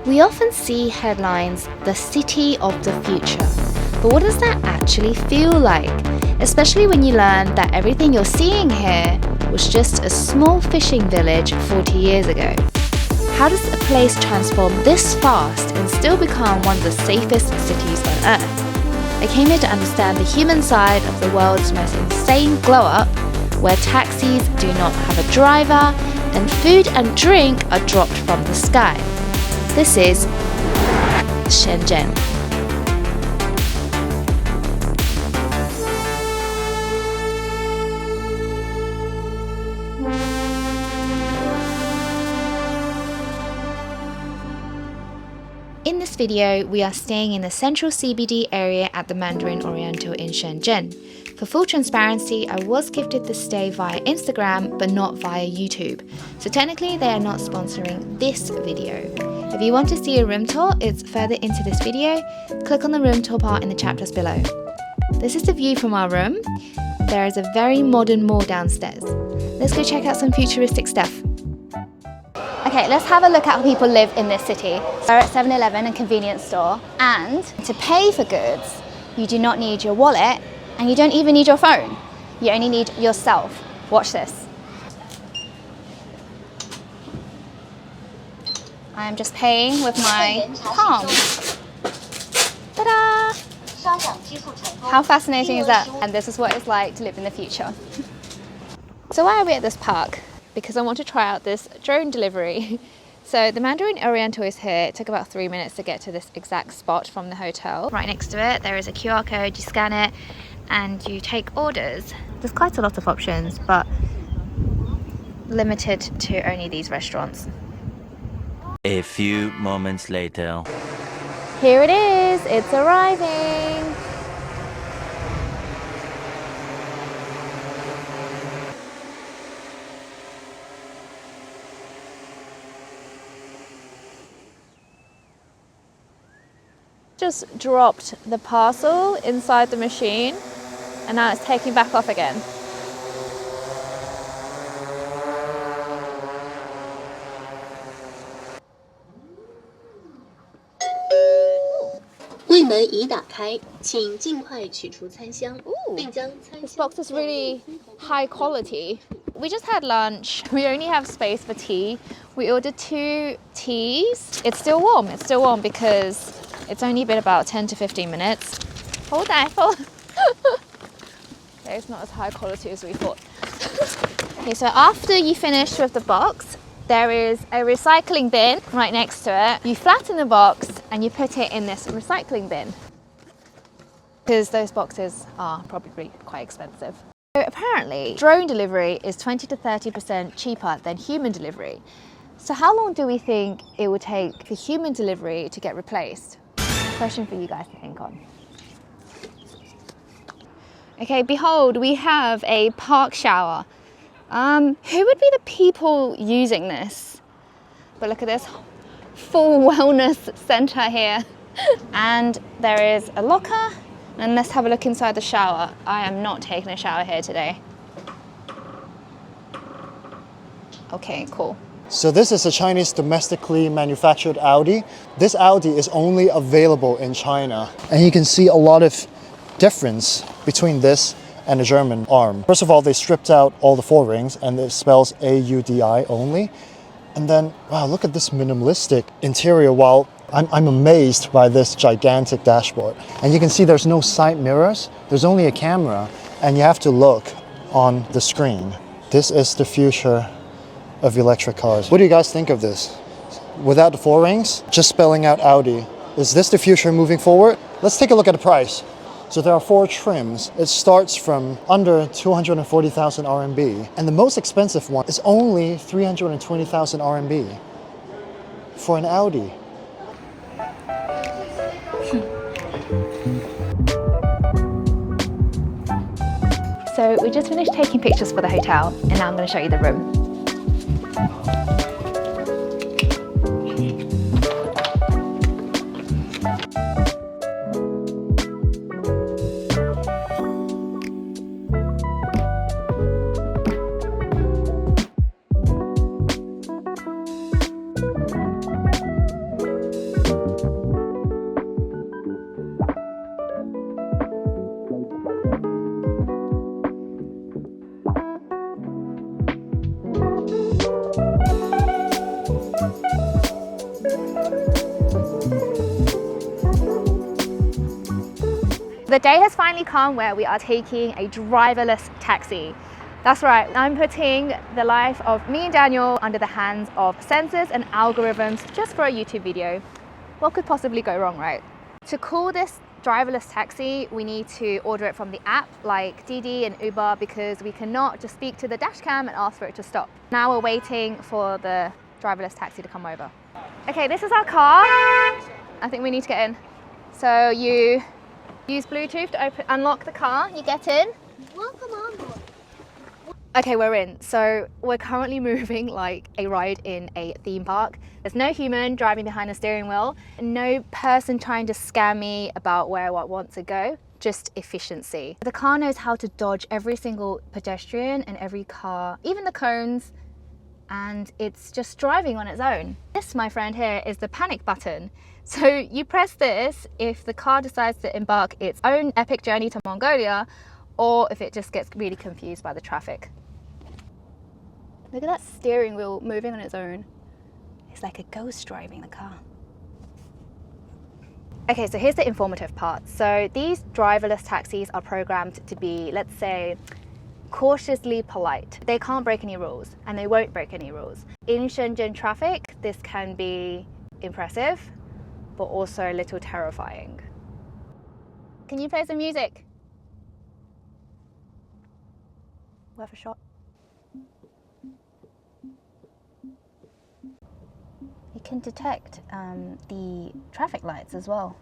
We often see headlines, the city of the future. But what does that actually feel like? Especially when you learn that everything you're seeing here was just a small fishing village 40 years ago. How does a place transform this fast and still become one of the safest cities on Earth? I came here to understand the human side of the world's most insane glow-up, where taxis do not have a driver and food and drink are dropped from the sky. This is Shenzhen. In this video, we are staying in the central CBD area at the Mandarin Oriental in Shenzhen. For full transparency, I was gifted the stay via Instagram, but not via YouTube. So technically, they are not sponsoring this video. If you want to see a room tour, it's further into this video. Click on the room tour part in the chapters below. This is the view from our room. There is a very modern mall downstairs. Let's go check out some futuristic stuff. Okay, let's have a look at how people live in this city. We're at 7-Eleven, a convenience store, and to pay for goods, you do not need your wallet, and you don't even need your phone. You only need yourself. Watch this. I am just paying with my palm. Ta-da! How fascinating is that? And this is what it's like to live in the future. So why are we at this park? Because I want to try out this drone delivery. So the Mandarin Oriental is here. It took about 3 minutes to get to this exact spot from the hotel. Right next to it, there is a QR code. You scan it and you take orders. There's quite a lot of options, but limited to only these restaurants. A few moments later. Here it is, it's arriving. Just dropped the parcel inside the machine and now it's taking back off again. This box is really high quality. We just had lunch. We only have space for tea. We ordered 2 teas. It's still warm because it's only been about 10 to 15 minutes. Hold the Eiffel. It's not as high quality as we thought. Okay, so after you finish with the box, there is a recycling bin right next to it. You flatten the box and you put it in this recycling bin, because those boxes are probably quite expensive. So apparently, drone delivery is 20 to 30% cheaper than human delivery. So how long do we think it would take for human delivery to get replaced? Question for you guys to think on. Okay, behold, we have a park shower. Who would be the people using this? But look at this full wellness center here. And there is a locker. And let's have a look inside the shower. I am not taking a shower here today. Okay, cool. So this is a Chinese domestically manufactured Audi. This Audi is only available in China. And you can see a lot of difference between this and the German arm. First of all, they stripped out all the 4 rings and it spells AUDI only. And then, wow, look at this minimalistic interior. While I'm amazed by this gigantic dashboard. And you can see there's no side mirrors. There's only a camera and you have to look on the screen. This is the future of electric cars. What do you guys think of this? Without the 4 rings, just spelling out Audi. Is this the future moving forward? Let's take a look at the price. So there are 4 trims. It starts from under 240,000 RMB. And the most expensive one is only 320,000 RMB for an Audi. So we just finished taking pictures for the hotel and now I'm going to show you the room. the day has finally come where we are taking a driverless taxi. That's right, I'm putting the life of me and Daniel under the hands of sensors and algorithms just for a YouTube video. What could possibly go wrong, right? To call this driverless taxi, we need to order it from the app like Didi and Uber, because we cannot just speak to the dash cam and ask for it to stop. Now we're waiting for the driverless taxi to come over. Okay, this is our car. I think we need to get in. So you use Bluetooth to unlock the car, you get in. Welcome on board. Okay, we're in. So we're currently moving like a ride in a theme park. There's no human driving behind the steering wheel, no person trying to scam me about where I want to go, just efficiency. The car knows how to dodge every single pedestrian and every car, even the cones, and it's just driving on its own. This, my friend here, is the panic button. So you press this if the car decides to embark its own epic journey to Mongolia, or if it just gets really confused by the traffic. Look at that steering wheel moving on its own. It's like a ghost driving the car. Okay, so here's the informative part. So these driverless taxis are programmed to be, let's say, cautiously polite. They can't break any rules, and they won't break any rules. In Shenzhen traffic, this can be impressive, but also a little terrifying. Can you play some music? Worth a shot. It can detect the traffic lights as well.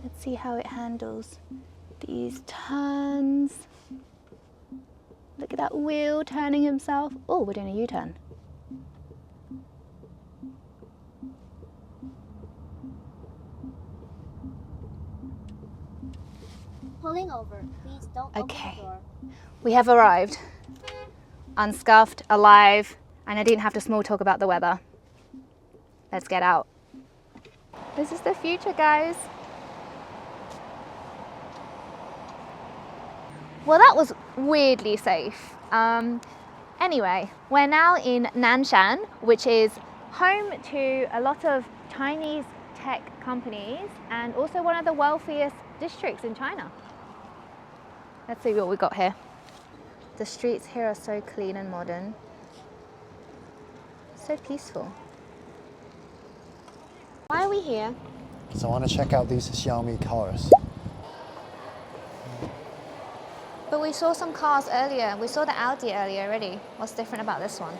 Let's see how it handles these turns. Look at that wheel turning himself. Oh, we're doing a U-turn. Pulling over. Please don't open the door. We have arrived. Unscuffed, alive, and I didn't have to small talk about the weather. Let's get out. This is the future, guys. Well, that was weirdly safe. Anyway, we're now in Nanshan, which is home to a lot of Chinese tech companies and also one of the wealthiest districts in China. Let's see what we got here. The streets here are so clean and modern. So peaceful. Why are we here? So I want to check out these Xiaomi cars. But we saw some cars earlier. We saw the Audi earlier already. What's different about this one?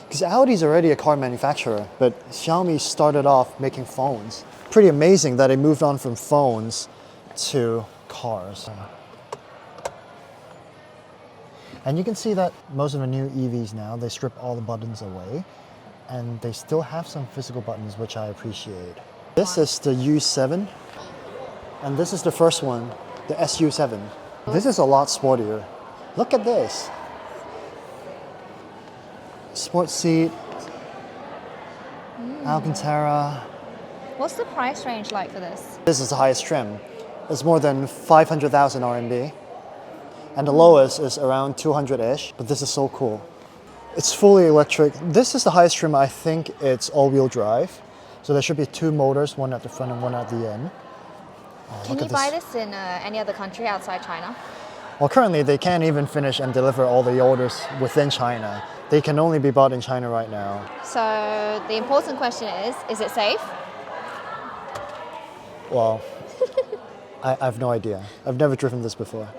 Because Audi's already a car manufacturer, but Xiaomi started off making phones. Pretty amazing that they moved on from phones to cars. And you can see that most of the new EVs now, they strip all the buttons away, and they still have some physical buttons, which I appreciate. This is the U7, and this is the first one, the SU7. This is a lot sportier. Look at this. Sports seat, Alcantara. What's the price range like for this? This is the highest trim. It's more than 500,000 RMB. And the lowest is around 200-ish, but this is so cool. It's fully electric. This is the highest trim. I think it's all-wheel drive. So there should be two motors, one at the front and one at the end. Can you buy this in any other country outside China? Well, currently they can't even finish and deliver all the orders within China. They can only be bought in China right now. So the important question is it safe? Well, I have no idea. I've never driven this before.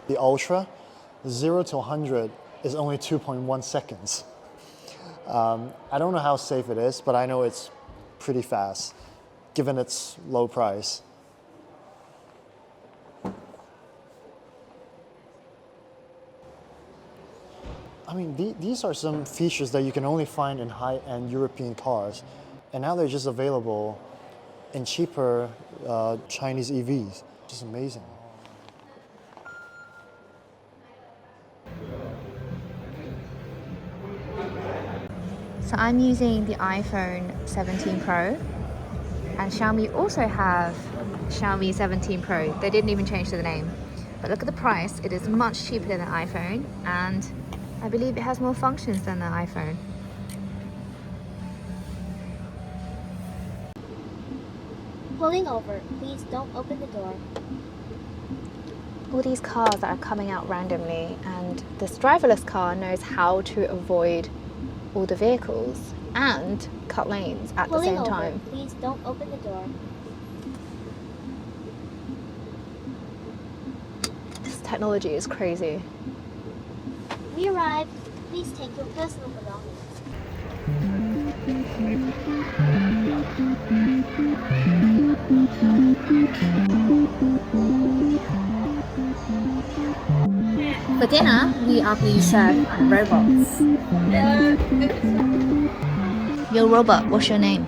The Ultra, 0 to 100 is only 2.1 seconds. I don't know how safe it is, but I know it's pretty fast, given its low price. I mean, these are some features that you can only find in high-end European cars, and now they're just available in cheaper Chinese EVs. Just amazing. So I'm using the iPhone 17 Pro, and Xiaomi also have Xiaomi 17 Pro. They didn't even change the name. But look at the price. It is much cheaper than the iPhone, and I believe it has more functions than the iPhone. Pulling over. Please don't open the door. All these cars that are coming out randomly, and this driverless car knows how to avoid all the vehicles and cut lanes at the Pulling same over. time. Please don't open the door. This technology is crazy. We arrived. Please take your personal belongings. For dinner, we are being served robots. Yo robot, what's your name?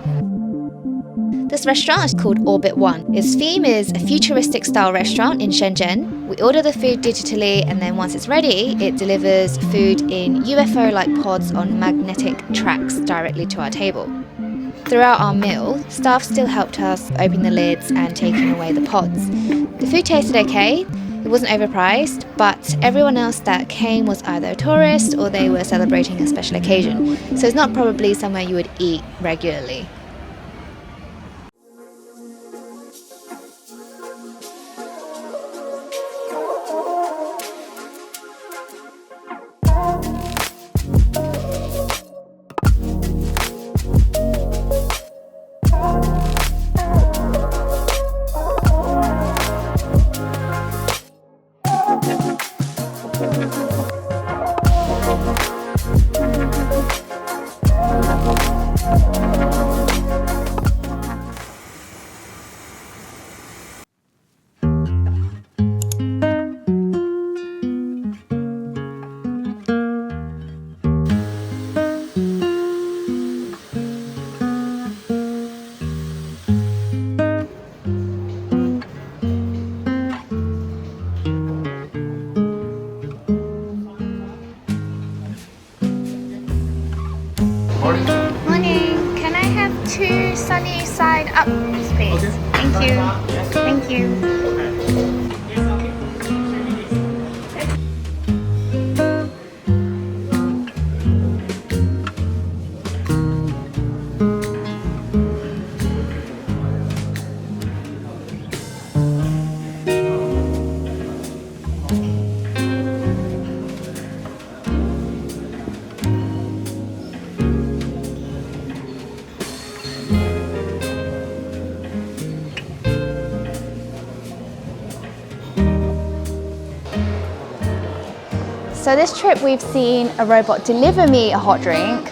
This restaurant is called Orbit One. Its theme is a futuristic style restaurant in Shenzhen. We order the food digitally, and then once it's ready, it delivers food in UFO-like pods on magnetic tracks directly to our table. Throughout our meal, staff still helped us open the lids and taking away the pods. The food tasted okay. It wasn't overpriced, but everyone else that came was either a tourist or they were celebrating a special occasion. So it's not probably somewhere you would eat regularly. Morning. Can I have 2 sunny side up, please? Okay. Thank you. Thank you. So this trip we've seen a robot deliver me a hot drink.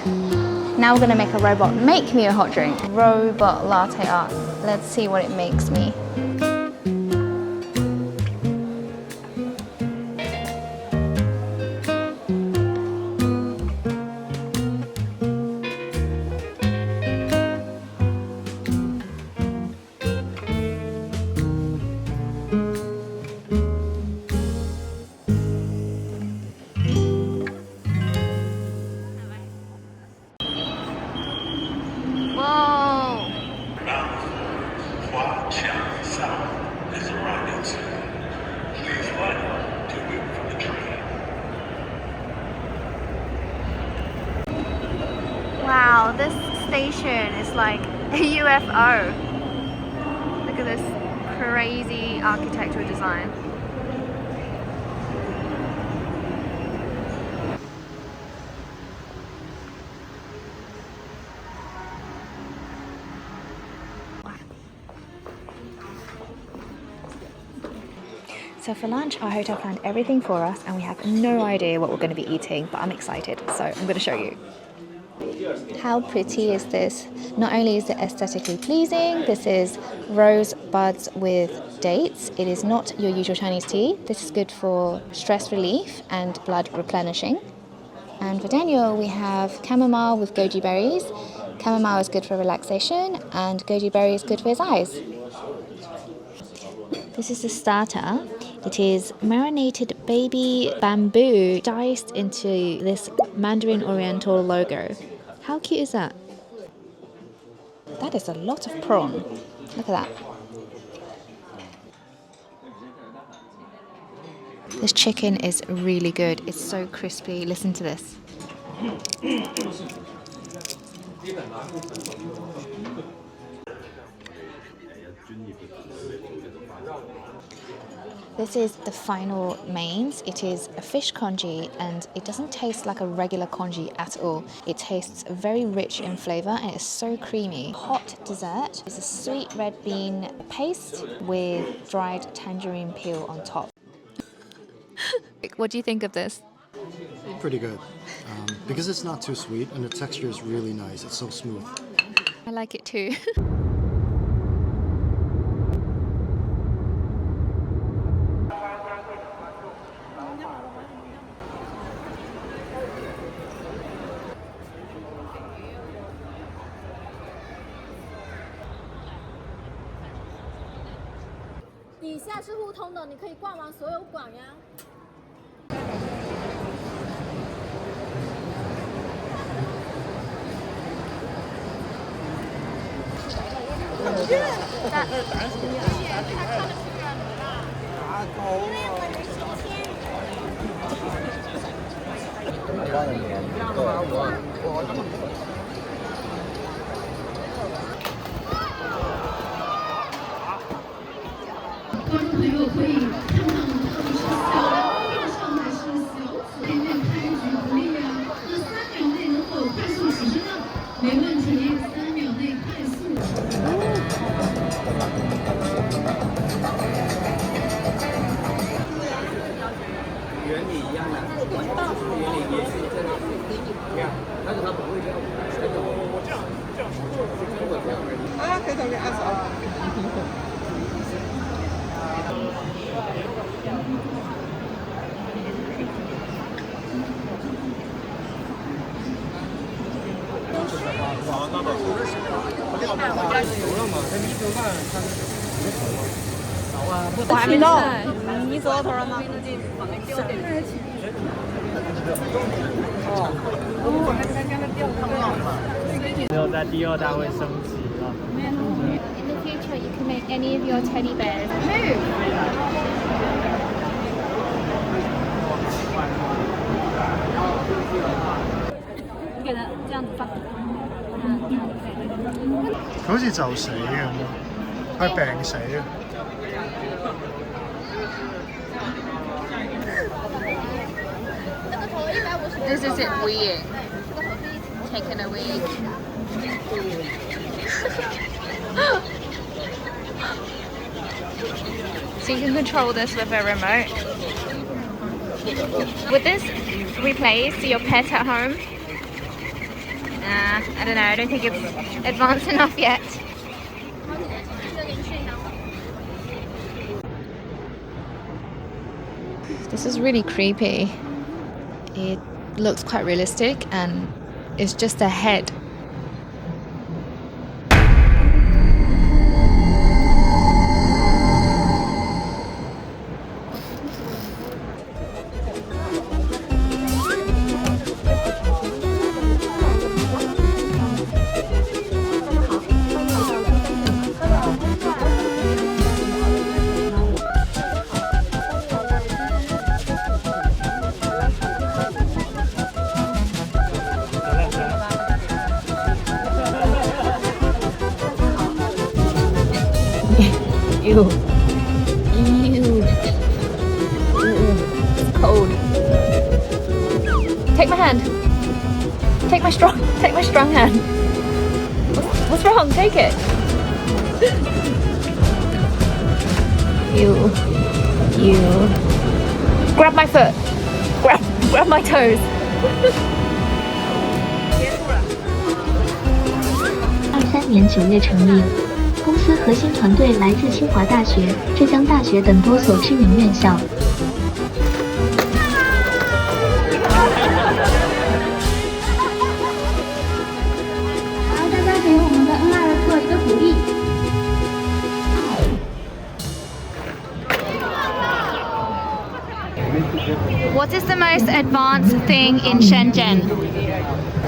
Now we're gonna make a robot make me a hot drink. Robot latte art. Let's see what it makes me. Whoa! Wow, this station is like a UFO. Look at this crazy architectural design. So for lunch, our hotel planned everything for us and we have no idea what we're going to be eating, but I'm excited, so I'm going to show you. How pretty is this? Not only is it aesthetically pleasing, this is rose buds with dates. It is not your usual Chinese tea. This is good for stress relief and blood replenishing. And for Daniel, we have chamomile with goji berries. Chamomile is good for relaxation and goji berry is good for his eyes. This is the starter. It is marinated baby bamboo diced into this Mandarin Oriental logo. How cute is that? That is a lot of prawn. Look at that. This chicken is really good. It's so crispy. Listen to this. This is the final mains. It is a fish congee and it doesn't taste like a regular congee at all. It tastes very rich in flavor and it's so creamy. Hot dessert is a sweet red bean paste with dried tangerine peel on top. What do you think of this? Pretty good. Because it's not too sweet and the texture is really nice. It's so smooth. I like it too. In the future, you can make any of your teddy bears move. This is it weeing. Taking a wee. So you can control this with a remote. Would this replace your pet at home? I don't know, I don't think it's advanced enough yet. This is really creepy. It looks quite realistic and it's just a head. Ew. Ew. It's cold. Take my hand. Take my strong hand. What's wrong? Take it. Ew. Ew. Grab my foot. Grab my toes. 2023年9月成立。公司核心团队来自清华大学、浙江大学等多所知名院校。好，大家给我们的恩爱的客一个鼓励。What is the most advanced thing in Shenzhen?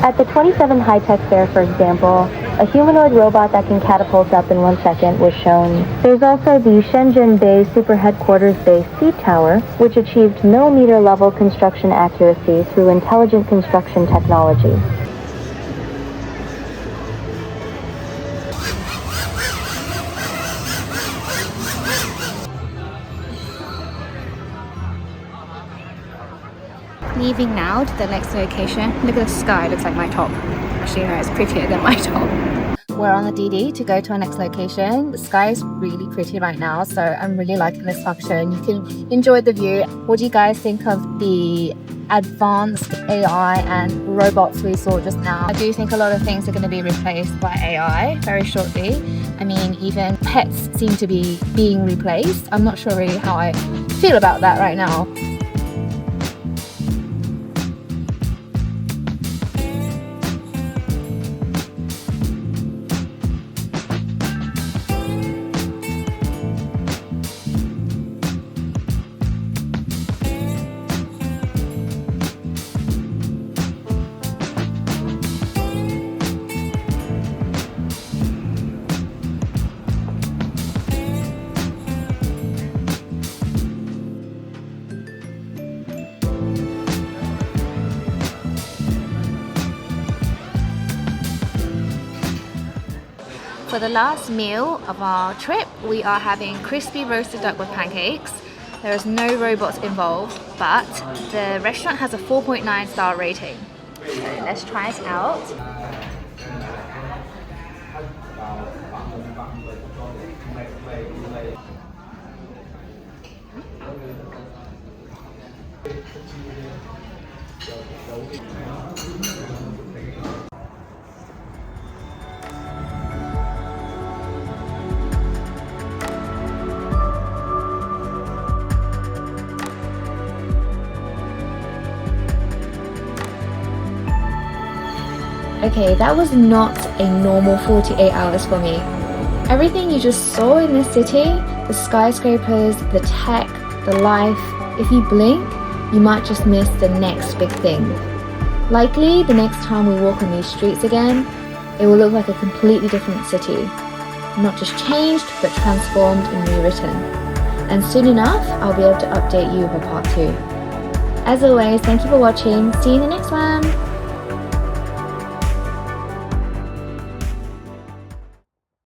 At the 27 High-Tech Fair, for example, a humanoid robot that can catapult up in 1 second was shown. There's also the Shenzhen Bay Super Headquarters-based Seed Tower, which achieved millimeter-level construction accuracy through intelligent construction technology. leaving now to the next location. Look at the sky, it looks like my top. Actually, no, it's prettier than my top. We're on the DD to go to our next location. The sky is really pretty right now, so I'm really liking this function. You can enjoy the view. What do you guys think of the advanced AI and robots we saw just now? I do think a lot of things are going to be replaced by AI very shortly. I mean, even pets seem to be being replaced. I'm not sure really how I feel about that right now. For the last meal of our trip, we are having crispy roasted duck with pancakes. There is no robots involved, but the restaurant has a 4.9 star rating. So let's try it out. Okay, that was not a normal 48 hours for me. Everything you just saw in this city, the skyscrapers, the tech, the life, if you blink, you might just miss the next big thing. Likely, the next time we walk on these streets again, it will look like a completely different city. Not just changed, but transformed and rewritten. And soon enough, I'll be able to update you for part 2. As always, thank you for watching. See you in the next one!